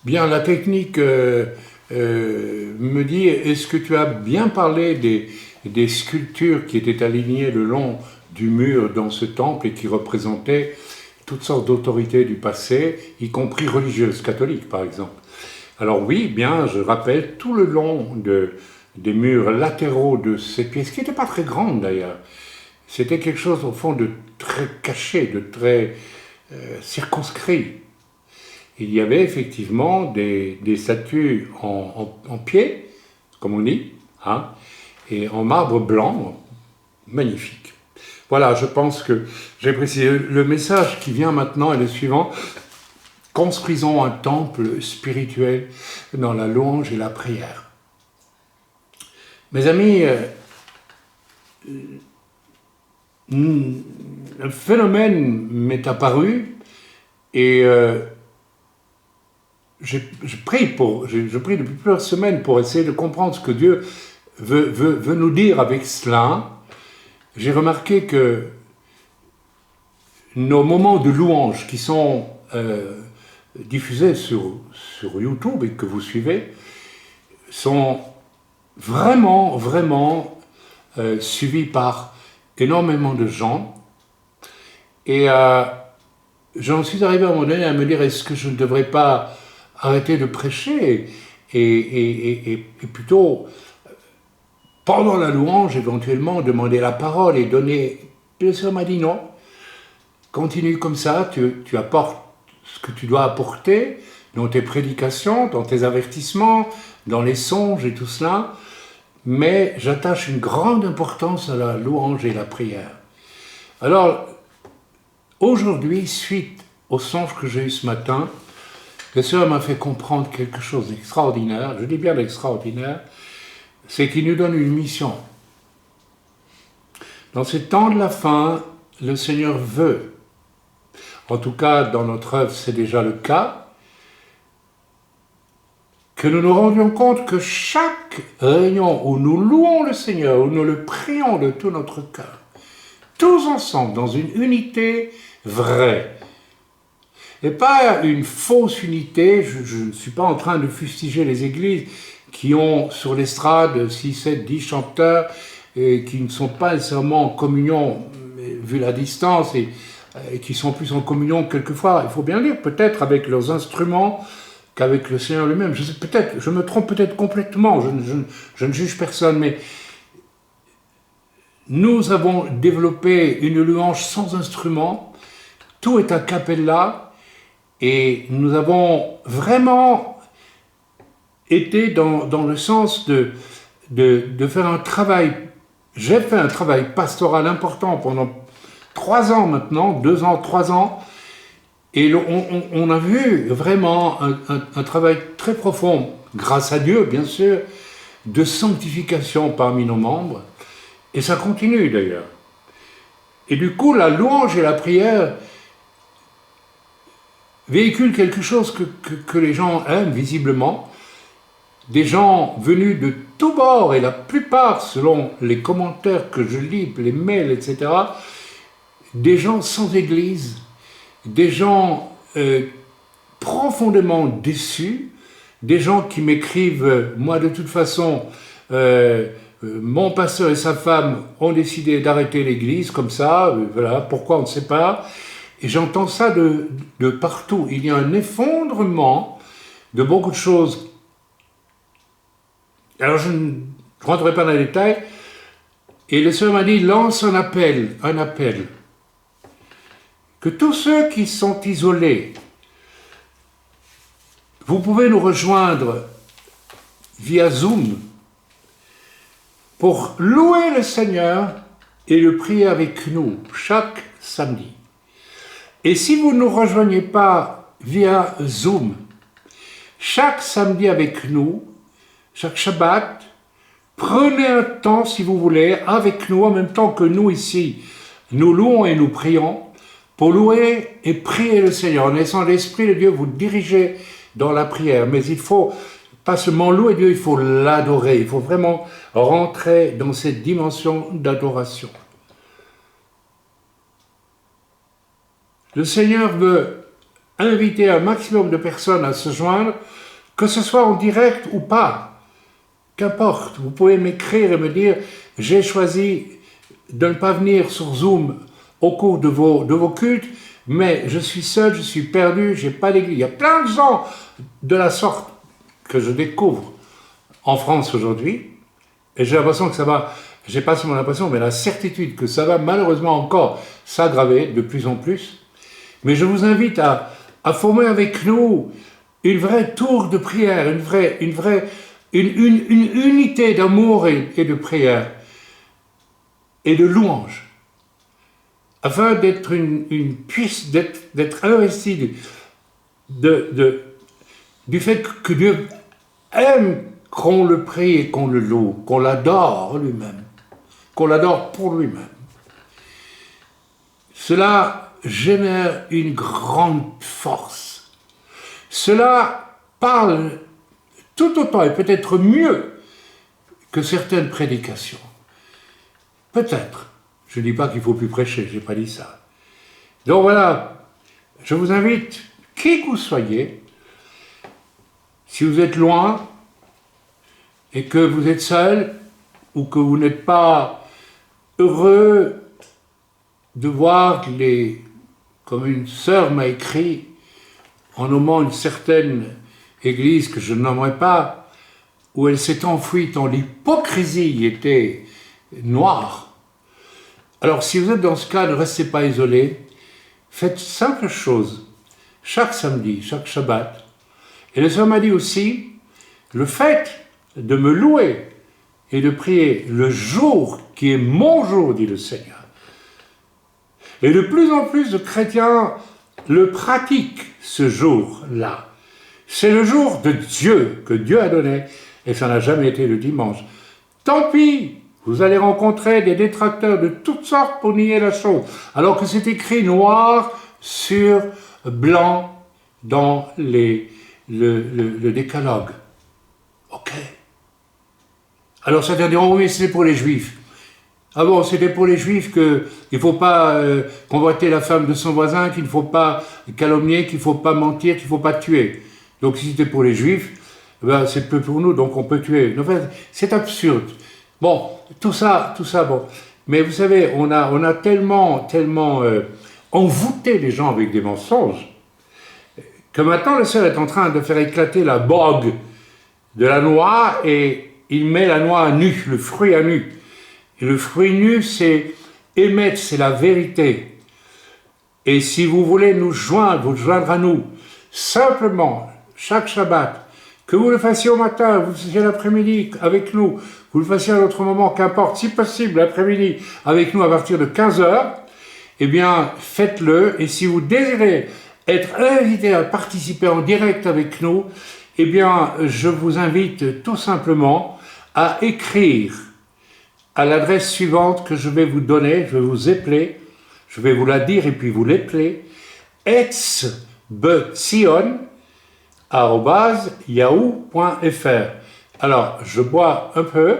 Bien, la technique me dit, est-ce que tu as bien parlé des sculptures qui étaient alignées le long du mur dans ce temple et qui représentaient toutes sortes d'autorités du passé, y compris religieuses, catholiques par exemple. Alors oui, bien, je rappelle tout le long des murs latéraux de ces pièces, qui n'étaient pas très grandes d'ailleurs. C'était quelque chose au fond de très caché, de très circonscrit. Il y avait effectivement des statues en pied, comme on dit, hein, et en marbre blanc, magnifique. Voilà, je pense que j'ai précisé. Le message qui vient maintenant est le suivant. Construisons un temple spirituel dans la louange et la prière. Mes amis, un phénomène m'est apparu et je prie depuis plusieurs semaines pour essayer de comprendre ce que Dieu veut nous dire avec cela. J'ai remarqué que nos moments de louange qui sont diffusés sur YouTube et que vous suivez sont vraiment suivis par énormément de gens. Et j'en suis arrivé à un moment donné à me dire, est-ce que je ne devrais pas arrêter de prêcher et plutôt, pendant la louange, éventuellement, demander la parole et donner... Et le Seigneur m'a dit non, continue comme ça, tu apportes ce que tu dois apporter dans tes prédications, dans tes avertissements, dans les songes et tout cela, mais j'attache une grande importance à la louange et la prière. Alors, aujourd'hui, suite au songe que j'ai eu ce matin, le Seigneur m'a fait comprendre quelque chose d'extraordinaire, je dis bien d'extraordinaire, c'est qu'il nous donne une mission. Dans ces temps de la fin, le Seigneur veut, en tout cas dans notre œuvre c'est déjà le cas, que nous nous rendions compte que chaque réunion où nous louons le Seigneur, où nous le prions de tout notre cœur, tous ensemble, dans une unité vraie, et pas une fausse unité. Je ne suis pas en train de fustiger les églises qui ont sur l'estrade 6, 7, 10 chanteurs et qui ne sont pas nécessairement en communion, vu la distance, et qui sont plus en communion quelquefois, il faut bien dire, peut-être avec leurs instruments qu'avec le Seigneur lui-même. Je me trompe peut-être complètement, je ne juge personne, mais nous avons développé une louange sans instrument, tout est a cappella, et nous avons vraiment été dans le sens de faire un travail. J'ai fait un travail pastoral important pendant 3 ans maintenant, 2 ans, 3 ans, et on a vu vraiment un travail très profond, grâce à Dieu bien sûr, de sanctification parmi nos membres, et ça continue d'ailleurs. Et du coup, la louange et la prière véhiculent quelque chose que les gens aiment visiblement, des gens venus de tous bords, et la plupart, selon les commentaires que je lis, les mails, etc., des gens sans église, des gens profondément déçus, des gens qui m'écrivent, moi de toute façon, mon pasteur et sa femme ont décidé d'arrêter l'église comme ça, voilà, pourquoi on ne sait pas. Et j'entends ça de partout. Il y a un effondrement de beaucoup de choses. Alors je ne rentrerai pas dans les détails. Et le Seigneur m'a dit, lance un appel. Que tous ceux qui sont isolés, vous pouvez nous rejoindre via Zoom pour louer le Seigneur et le prier avec nous chaque samedi. Et si vous ne nous rejoignez pas via Zoom, chaque samedi avec nous, chaque Shabbat, prenez un temps, si vous voulez, avec nous, en même temps que nous ici, nous louons et nous prions, pour louer et prier le Seigneur, en laissant l'Esprit de Dieu vous diriger dans la prière. Mais il faut pas seulement louer Dieu, il faut l'adorer, il faut vraiment rentrer dans cette dimension d'adoration. Le Seigneur veut inviter un maximum de personnes à se joindre, que ce soit en direct ou pas. Qu'importe, vous pouvez m'écrire et me dire « J'ai choisi de ne pas venir sur Zoom au cours de vos cultes, mais je suis seul, je suis perdu, j'ai pas d'église. » Il y a plein de gens de la sorte que je découvre en France aujourd'hui, et j'ai l'impression que ça va, j'ai pas seulement l'impression, mais la certitude que ça va malheureusement encore s'aggraver de plus en plus. Mais je vous invite à former avec nous une vraie tour de prière, une unité d'amour et de prière et de louange, afin d'être d'être investi du fait que Dieu aime qu'on le prie et qu'on le loue, qu'on l'adore lui-même, qu'on l'adore pour lui-même. Cela génère une grande force. Cela parle tout autant et peut-être mieux que certaines prédications. Peut-être. Je ne dis pas qu'il ne faut plus prêcher, je n'ai pas dit ça. Donc voilà, je vous invite, qui que vous soyez, si vous êtes loin et que vous êtes seul ou que vous n'êtes pas heureux de voir comme une sœur m'a écrit en nommant une certaine église que je ne nommerai pas, où elle s'est enfouie tant l'hypocrisie était noire. Alors si vous êtes dans ce cas, ne restez pas isolé, faites simple chose, chaque samedi, chaque Shabbat. Et le Seigneur m'a dit aussi, le fait de me louer et de prier le jour qui est mon jour, dit le Seigneur. Et de plus en plus de chrétiens le pratiquent ce jour-là. C'est le jour de Dieu que Dieu a donné, et ça n'a jamais été le dimanche. Tant pis, vous allez rencontrer des détracteurs de toutes sortes pour nier la chose, alors que c'est écrit noir sur blanc dans le décalogue. Ok. Alors certains diront, oui, c'est pour les Juifs. Ah bon, c'était pour les Juifs qu'il ne faut pas convoiter la femme de son voisin, qu'il ne faut pas calomnier, qu'il ne faut pas mentir, qu'il ne faut pas tuer. Donc si c'était pour les Juifs, ben, c'est peu pour nous, donc on peut tuer. En fait, c'est absurde. Bon, tout ça, bon. Mais vous savez, on a tellement envoûté les gens avec des mensonges, que maintenant le Seigneur est en train de faire éclater la bogue de la noix, et il met la noix à nu, le fruit à nu. Et le fruit nu, c'est émettre, c'est la vérité. Et si vous voulez nous joindre, vous joindre à nous, simplement, chaque Shabbat, que vous le fassiez au matin, vous le fassiez l'après-midi avec nous, vous le fassiez à un autre moment, qu'importe, si possible, l'après-midi avec nous à partir de 15h, eh bien, faites-le. Et si vous désirez être invité à participer en direct avec nous, eh bien, je vous invite tout simplement à écrire à l'adresse suivante que je vais vous donner, je vais vous épeler, je vais vous la dire et puis vous l'épeler, etzbetzion@yahoo.fr. Alors, je bois un peu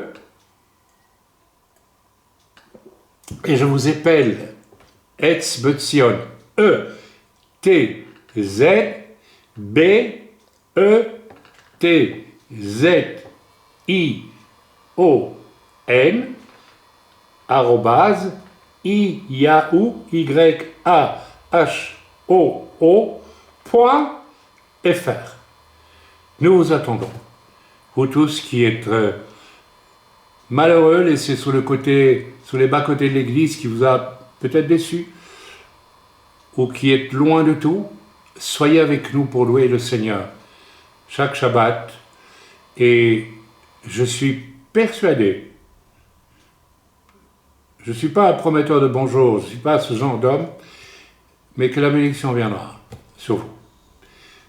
et je vous épelle Etzbetzion, E-T-Z-B-E-T-Z-I-O-N yahoo.fr. Nous vous attendons. Vous tous qui êtes malheureux, laissés sur les bas-côtés de l'église qui vous a peut-être déçu, ou qui êtes loin de tout, soyez avec nous pour louer le Seigneur chaque Shabbat. Et je suis persuadé, je ne suis pas un prometteur de bonjour, je ne suis pas ce genre d'homme, mais que la bénédiction viendra sur vous.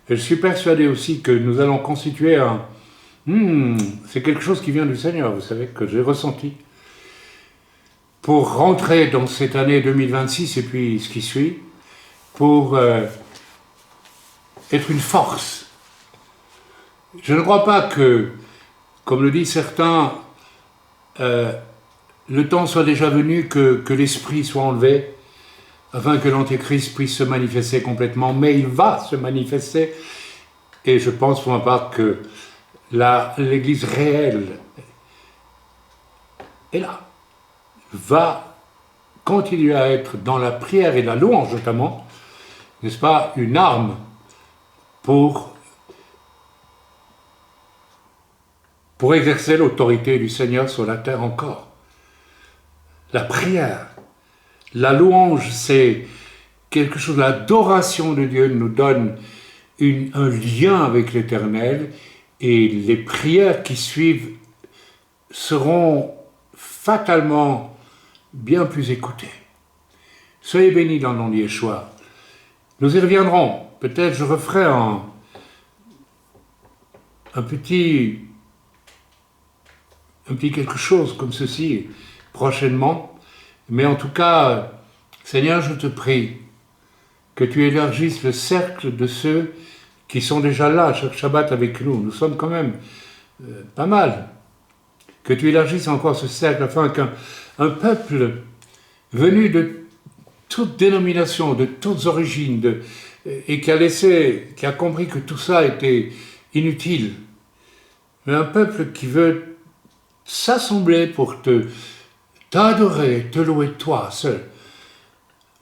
Et je suis persuadé aussi que nous allons constituer c'est quelque chose qui vient du Seigneur, vous savez, que j'ai ressenti, pour rentrer dans cette année 2026 et puis ce qui suit, pour être une force. Je ne crois pas que, comme le disent certains, le temps soit déjà venu que l'esprit soit enlevé. afin que l'Antéchrist puisse se manifester complètement, mais il va se manifester, et je pense pour ma part que l'Église réelle est là, va continuer à être dans la prière et la louange notamment, n'est-ce pas, une arme pour exercer l'autorité du Seigneur sur la terre encore. La prière, la louange, c'est quelque chose, l'adoration de Dieu nous donne un lien avec l'Éternel, et les prières qui suivent seront fatalement bien plus écoutées. Soyez bénis dans le nom de Yeshua. Nous y reviendrons. Peut-être je referai un petit quelque chose comme ceci prochainement. Mais en tout cas, Seigneur, je te prie que tu élargisses le cercle de ceux qui sont déjà là chaque Shabbat avec nous. Nous sommes quand même pas mal. Que tu élargisses encore ce cercle afin qu'un peuple venu de toutes dénominations, de toutes origines, et qui a compris que tout ça était inutile, mais un peuple qui veut s'assembler pour t'adorer, te louer toi seul,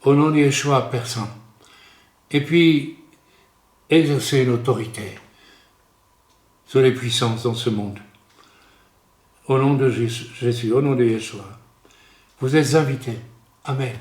au nom de Yeshua, personne. Et puis, exercer une autorité sur les puissances dans ce monde. Au nom de Jésus, au nom de Yeshua. Vous êtes invités. Amen.